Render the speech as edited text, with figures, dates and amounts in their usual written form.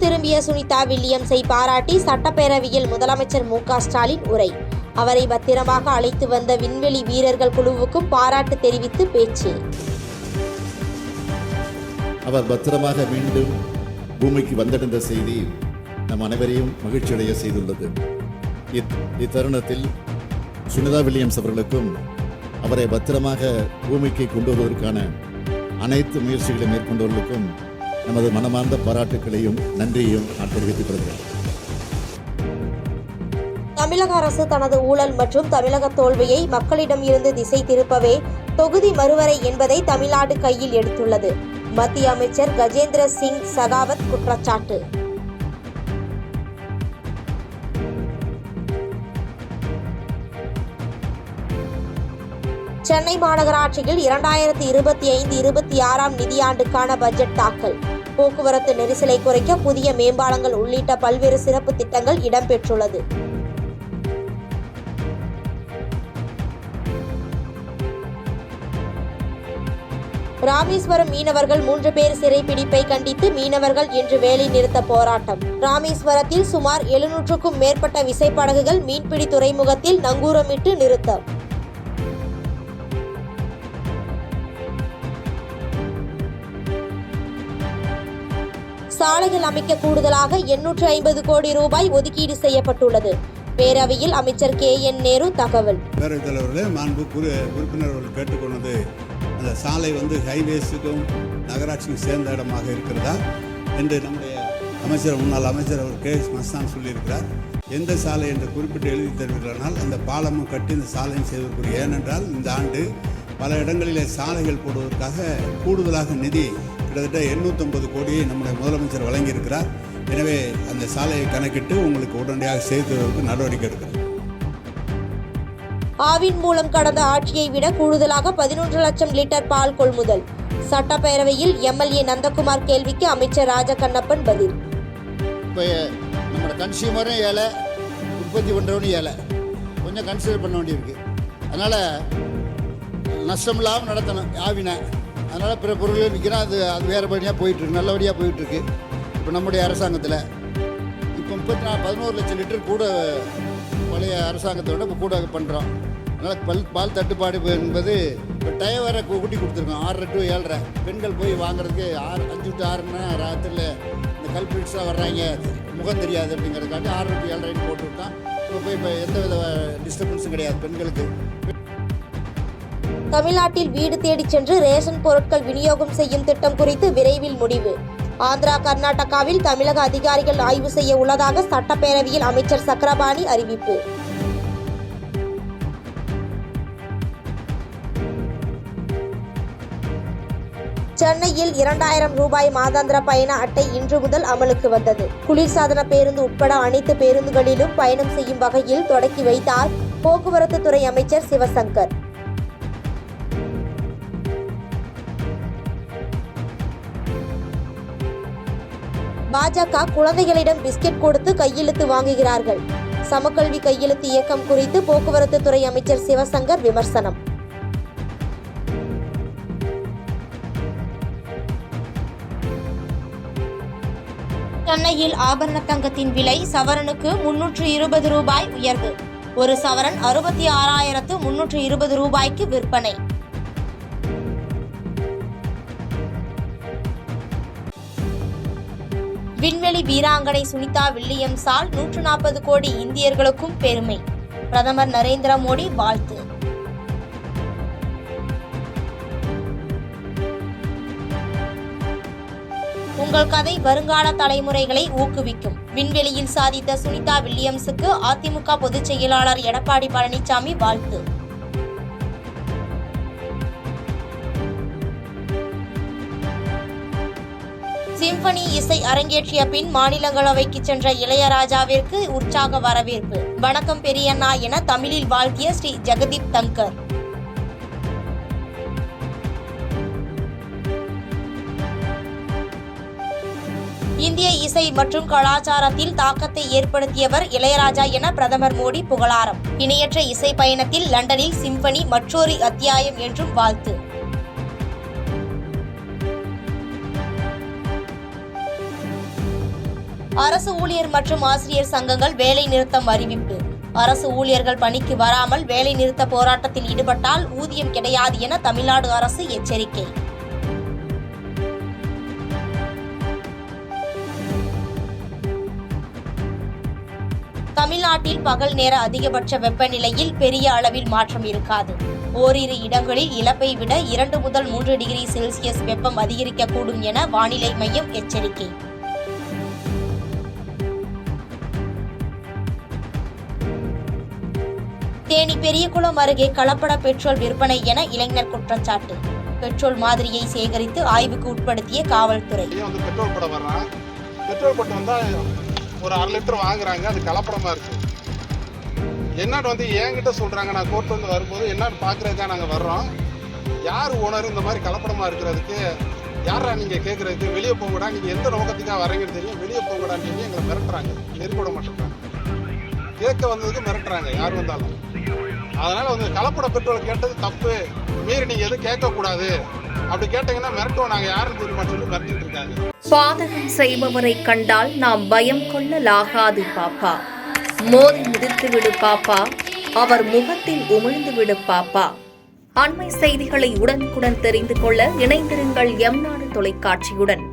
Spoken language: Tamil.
திரும்பிய சுனிதா வில்லியம்ஸை பாராட்டி சட்டப்பேரவையில் முதலமைச்சர் மு.க.ஸ்டாலின் உரை. அவரை பத்திரமாக அழைத்து வந்த விண்வெளி வீரர்கள் குழுவுக்கும் பாராட்டு தெரிவித்து பேச்சு. அவர் பத்திரமாக மீண்டும் பூமிக்கு வந்தடைந்த செய்தி நம் அனைவரையும் மகிழ்ச்சியடைய செய்துள்ளது. இத்தருணத்தில் சுனிதா வில்லியம்ஸ் அவர்களுக்கும் அவரை பத்திரமாக பூமிக்கு கொண்டு வருவதற்கான அனைத்து முயற்சிகளை மேற்கொண்டவர்களுக்கும் நமது மனமார்ந்த பாராட்டுகளையும் நன்றியையும் நான் தெரிவித்துக் கொள்கிறேன். தமிழக அரசு தனது ஊழல் மற்றும் தமிழக தோல்வியை மக்களிடம் இருந்து திசை திருப்பவே தொகுதி மறுவரை என்பதை தமிழ்நாடு கையில் எடுத்துள்ளது. மத்திய அமைச்சர் கஜேந்திர சிங் ஷெகாவத் குற்றச்சாட்டு. சென்னை மாநகராட்சியில் 2025-26 நிதியாண்டுக்கான பட்ஜெட் தாக்கல். போக்குவரத்து நெரிசலை குறைக்க புதிய மேம்பாலங்கள் உள்ளிட்ட பல்வேறு சிறப்பு திட்டங்கள் இடம்பெற்றுள்ளது. ராமேஸ்வரம் மீனவர்கள் 3 பேர் சிறைப்பிடிப்பை கண்டித்து மீனவர்கள் இன்று வேலை நிறுத்த போராட்டம். ராமேஸ்வரத்தில் சுமார் 700க்கும் மேற்பட்ட விசைப்படகுகள் மீன்பிடி துறைமுகத்தில் நங்கூரமிட்டு நிறுத்தம். சாலைகள் அமைக்க கூடுதலாக 850 கோடி ரூபாய் ஒதுக்கீடு செய்யப்பட்டுள்ளது. பேரவையில் அமைச்சர் KN நேரு தகவல். பேரவைத் தலைவர்களே, மாண்பு உறுப்பினர்கள் கேட்டுக்கொண்டது, அந்த சாலை ஹைவேஸுக்கும் நகராட்சிக்கும் சேர்ந்த இடமாக இருக்கிறதா என்று நம்முடைய முன்னாள் அமைச்சர் அவர் K.S. மஸ்தான் சொல்லியிருக்கிறார். எந்த சாலை என்று குறிப்பிட்டு எழுதி தருவீர்களானால் அந்த பாலமும் கட்டி இந்த சாலையும் செய்வதற்குரிய. ஏனென்றால் இந்த ஆண்டு பல இடங்களிலே சாலைகள் போடுவதற்காக கூடுதலாக நிதி கிட்டத்தட்ட 850 கோடியை நம்முடைய முதலமைச்சர் வழங்கியிருக்கிறார். எனவே அந்த சாலையை கணக்கிட்டு உங்களுக்கு உடனடியாக செய்து தருவதற்கு நடவடிக்கை எடுக்கிறார். ஆவின் மூலம் கடந்த ஆட்சியை விட கூடுதலாக 11 லட்சம் லிட்டர் பால் கொள்முதல். சட்டப்பேரவையில் MLA நந்தகுமார் கேள்விக்கு அமைச்சர் ராஜகண்ணப்பன் பதில். இப்போ நம்ம கன்சியூமரும் ஏழை, உற்பத்தி பண்ணுறவனும் ஏழை, கொஞ்சம் கன்சிடர் பண்ண வேண்டியிருக்கு. அதனால் நஷ்டம் இல்லாமல் நடத்தணும் ஆவினை. அதனால் பிற பொருள்கள் விற்கிறோம், அது வேறுபடியாக போயிட்டுருக்கு, நல்லபடியாக போயிட்டுருக்கு. இப்போ நம்முடைய அரசாங்கத்தில் இப்போ 11 லட்சம் லிட்டர் கூட பழைய அரசாங்கத்தோட இப்போ கூட பண்ணுறோம். அதனால் பால் தட்டுப்பாடு என்பது இப்போ டயம் வேறு கூட்டி கொடுத்துருக்கோம். 6:30 to 7:30 பெண்கள் போய் வாங்குறதுக்கு 5 to 6ன்னா ராத்திரியில் இந்த கல்பிரிட்ஸாக வர்றாங்க, முகம் தெரியாது அப்படிங்கிறதுக்காண்டி 6:30 to 7:30 போட்டுவிட்டோம். இப்போ எந்த வித டிஸ்டர்பன்ஸும் கிடையாது பெண்களுக்கு. தமிழ்நாட்டில் வீடு தேடி சென்று ரேஷன் பொருட்கள் விநியோகம் செய்யும் திட்டம் குறித்து விரைவில் முடிவு. ஆந்திரா, கர்நாடகாவில் தமிழக அதிகாரிகள் ஆய்வு செய்ய உள்ளதாக சட்டப்பேரவையில் அமைச்சர் சக்கரபாணி அறிவிப்பு. சென்னையில் 2000 ரூபாய் மாதாந்திர பயண அட்டை இன்று முதல் அமலுக்கு வந்தது. குளிர்சாதன பேருந்து உட்பட அனைத்து பேருந்துகளிலும் பயணம் செய்யும் வகையில் தொடக்கி வைத்தார் போக்குவரத்து துறை அமைச்சர் சிவசங்கர். பாஜக குழந்தைகளிடம் பிஸ்கெட் கொடுத்து கையெழுத்து வாங்குகிறார்கள். சமக்கல்வி கையெழுத்து இயக்கம் குறித்து போக்குவரத்து துறை அமைச்சர் சிவசங்கர் விமர்சனம். சென்னையில் ஆபரண தங்கத்தின் விலை சவரனுக்கு 320 ரூபாய் உயர்வு. ஒரு சவரன் 66,320 ரூபாய்க்கு விற்பனை. விண்வெளி வீராங்கனை சுனிதா வில்லியம்ஸால் 140 கோடி இந்தியர்களுக்கும் பெருமை. பிரதமர் நரேந்திர மோடி வாழ்த்து. உங்கள் கதை வருங்கால தலைமுறைகளை ஊக்குவிக்கும். விண்வெளியில் சாதித்த சுனிதா வில்லியம்ஸுக்கு அதிமுக பொதுச் செயலாளர் எடப்பாடி பழனிசாமி வாழ்த்து. சிம்பனி இசை அரங்கேற்றிய பின் மாநிலங்களவைக்கு சென்ற இளையராஜாவிற்கு உற்சாக வரவேற்பு. வணக்கம் பெரியண்ணா என தமிழில் வாழ்த்திய ஸ்ரீ ஜெகதீப் தங்கர். இந்திய இசை மற்றும் கலாச்சாரத்தில் தாக்கத்தை ஏற்படுத்தியவர் இளையராஜா என பிரதமர் மோடி புகழாரம். இணையற்ற இசை பயணத்தில் லண்டனில் சிம்பனி மற்றொரு அத்தியாயம் என்றும் வாழ்த்து. அரசு ஊழியர் மற்றும் ஆசிரியர் சங்கங்கள் வேலை நிறுத்தம் அறிவிப்பு. அரசு ஊழியர்கள் பணிக்கு வராமல் வேலை நிறுத்த போராட்டத்தில் ஈடுபட்டால் ஊதியம் கிடையாது என தமிழ்நாடு அரசு எச்சரிக்கை. தமிழ்நாட்டில் பகல் நேர அதிகபட்ச வெப்பநிலையில் பெரிய அளவில் மாற்றம் இருக்காது. ஓரிரு இடங்களில் இலப்பை விட 2 முதல் 3 டிகிரி செல்சியஸ் வெப்பம் அதிகரிக்கக்கூடும் என வானிலை மையம் எச்சரிக்கை. தேனி பெரியகுளம் அருகே கலப்பட பெட்ரோல் விற்பனை என இளைஞர் குற்றச்சாட்டு. பெட்ரோல் மாதிரியை சேகரித்து ஆய்வுக்கு உட்படுத்திய காவல்துறை. பெட்ரோல் போட்டு வந்தா ஒரு 1/2 லிட்டர் வாங்குறாங்க, அது கலப்படமா இருக்கு. என்னன்னு என்கிட்ட சொல்றாங்க, நான் கோர்ட் வரும்போது என்னன்னு பாக்குறதுக்காக நாங்க வர்றோம். யார் ஓனர் இந்த மாதிரி கலப்படமா இருக்கிறதுக்கு? யாரா நீங்க கேட்கறதுக்கு? வெளியே போங்கடா, நீங்க எந்த நோக்கத்துக்காக வரீங்கன்னு தெரியும், வெளியே போங்கடான்னு சொல்லி எங்களை மிரட்டுறாங்க, நெருக்க விட மாட்டேங்கிறாங்க. கேட்க வந்ததுக்கு மிரட்டுறாங்க யார் வந்தாலும். அதனால கலப்பட பெட்ரோல் கேட்டது தப்பு, மீறி நீங்க எதுவும் கேட்கக்கூடாது. அப்படி கேட்டீங்கன்னா மிரட்டுவோம், நாங்க யாருன்னு தெரியுமா சொல்லி மிரட்டிட்டு இருக்காங்க. பாதகம் செய்பவரை கண்டால் நாம் பயம் கொள்ளலாகாது பாப்பா. மோதி மிதித்து விடு பாப்பா, அவர் முகத்தில் உமிழ்ந்து விடு பாப்பா. அண்மை செய்திகளை உடனுக்குடன் தெரிந்து கொள்ள இணைந்திருங்கள் எம் நாடு தொலைக்காட்சியுடன்.